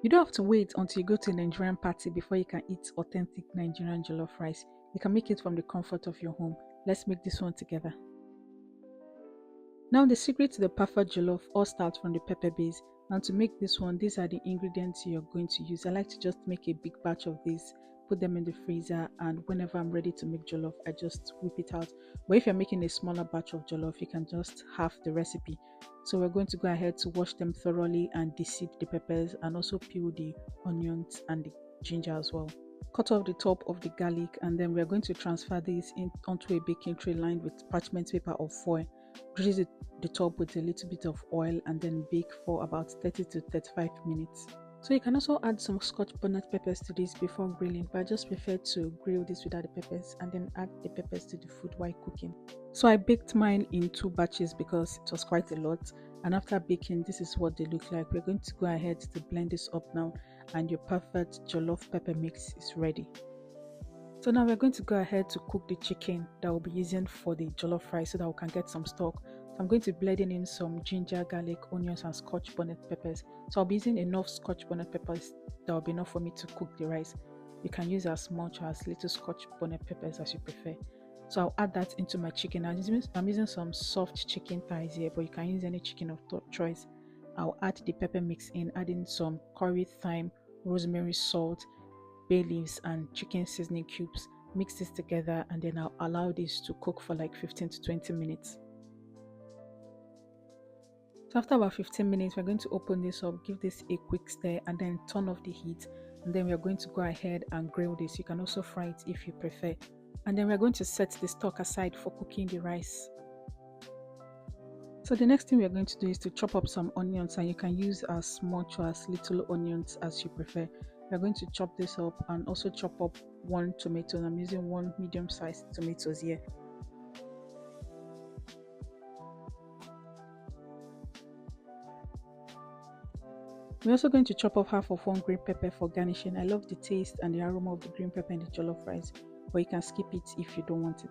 You don't have to wait until you go to a Nigerian party before you can eat authentic Nigerian jollof rice. You can make it from the comfort of your home. Let's make this one together. Now the secret to the perfect jollof all starts from the pepper base. And to make this one, these are the ingredients you're going to use. I like to just make a big batch of this, put them in the freezer, and whenever I'm ready to make jollof, I just whip it out. But if you're making a smaller batch of jollof, you can just half the recipe. So we're going to go ahead to wash them thoroughly and de-seed the peppers and also peel the onions and the ginger as well. Cut off the top of the garlic, and then we're going to transfer this onto a baking tray lined with parchment paper or foil. Grease the top with a little bit of oil and then bake for about 30 to 35 minutes. So you can also add some Scotch bonnet peppers to this before grilling, but I just prefer to grill this without the peppers and then add the peppers to the food while cooking. So I baked mine in 2 batches because it was quite a lot, and after baking, this is what they look like. We're going to go ahead to blend this up now, and your perfect jollof pepper mix is ready. So now we're going to go ahead to cook the chicken that we'll be using for the jollof rice so that we can get some stock. So I'm going to blend in some ginger, garlic, onions and Scotch bonnet peppers. So I'll be using enough Scotch bonnet peppers that will be enough for me to cook the rice. You can use as much or as little Scotch bonnet peppers as you prefer. So I'll add that into my chicken. I'm using some soft chicken thighs here, but you can use any chicken of choice. I'll add the pepper mix in, adding some curry, thyme, rosemary, salt, bay leaves and chicken seasoning cubes. Mix this together and then I'll allow this to cook for like 15 to 20 minutes. So after about 15 minutes, we're going to open this up, give this a quick stir and then turn off the heat, and then we're going to go ahead and grill this. You can also fry it if you prefer, and then we're going to set the stock aside for cooking the rice. So the next thing we're going to do is to chop up some onions, and you can use as much or as little onions as you prefer. We're going to chop this up and also chop up 1 tomato. I'm using 1 medium-sized tomatoes here. We're also going to chop up half of 1 green pepper for garnishing. I love the taste and the aroma of the green pepper in the jollof rice, but you can skip it if you don't want it.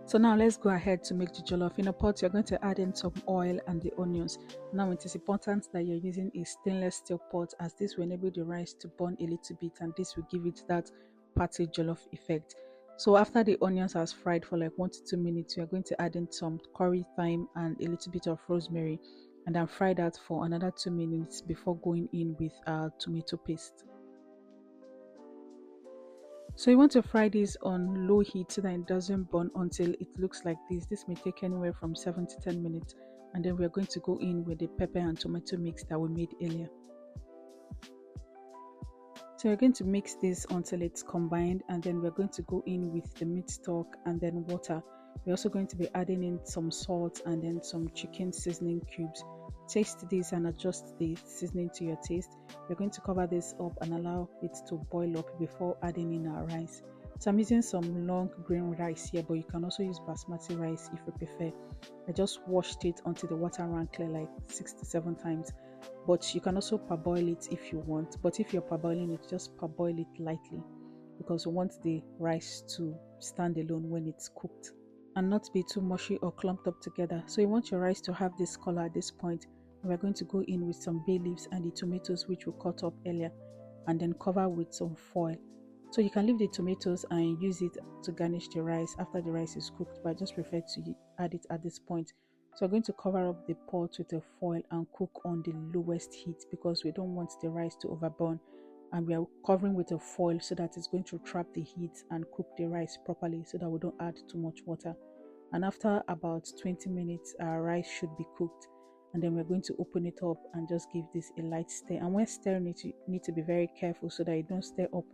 So now let's go ahead to make the jollof. In a pot, you're going to add in some oil and the onions. Now it is important that you're using a stainless steel pot, as this will enable the rice to burn a little bit and this will give it that party jollof effect. So after the onions has fried for like 1 to 2 minutes, you're going to add in some curry, thyme and a little bit of rosemary, and then fry that for another 2 minutes before going in with our tomato paste. So you want to fry this on low heat so that it doesn't burn until it looks like this. This may take anywhere from 7 to 10 minutes, and then we're going to go in with the pepper and tomato mix that we made earlier. So we're going to mix this until it's combined, and then we're going to go in with the meat stock and then water. We're also going to be adding in some salt and then some chicken seasoning cubes. Taste this and adjust the seasoning to your taste. We're going to cover this up and allow it to boil up before adding in our rice. So I'm using some long grain rice here, but you can also use basmati rice if you prefer. I just washed it until the water ran clear like 6 to 7 times, but you can also parboil it if you want. But if you're parboiling it, just parboil it lightly, because we want the rice to stand alone when it's cooked and not be too mushy or clumped up together. So you want your rice to have this color at this point. We're going to go in with some bay leaves and the tomatoes which we cut up earlier, and then cover with some foil. So you can leave the tomatoes and use it to garnish the rice after the rice is cooked, but I just prefer to add it at this point. So we're going to cover up the pot with a foil and cook on the lowest heat because we don't want the rice to overburn, and we are covering with a foil so that it's going to trap the heat and cook the rice properly so that we don't add too much water. And after about 20 minutes, our rice should be cooked, and then we're going to open it up and just give this a light stir. And when stirring it, you need to be very careful so that you don't stir up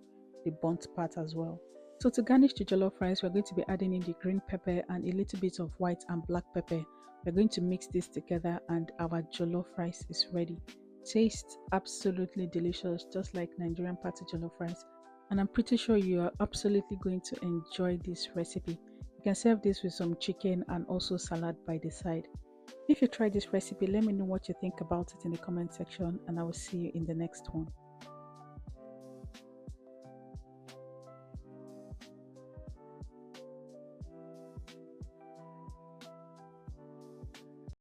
the burnt part as well. So to garnish the jollof rice, we're going to be adding in the green pepper and a little bit of white and black pepper. We're going to mix this together and our jollof rice is ready. Tastes absolutely delicious, just like Nigerian party jollof rice, and I'm pretty sure you are absolutely going to enjoy this recipe. You can serve this with some chicken and also salad by the side. If you try this recipe, let me know what you think about it in the comment section, and I will see you in the next one.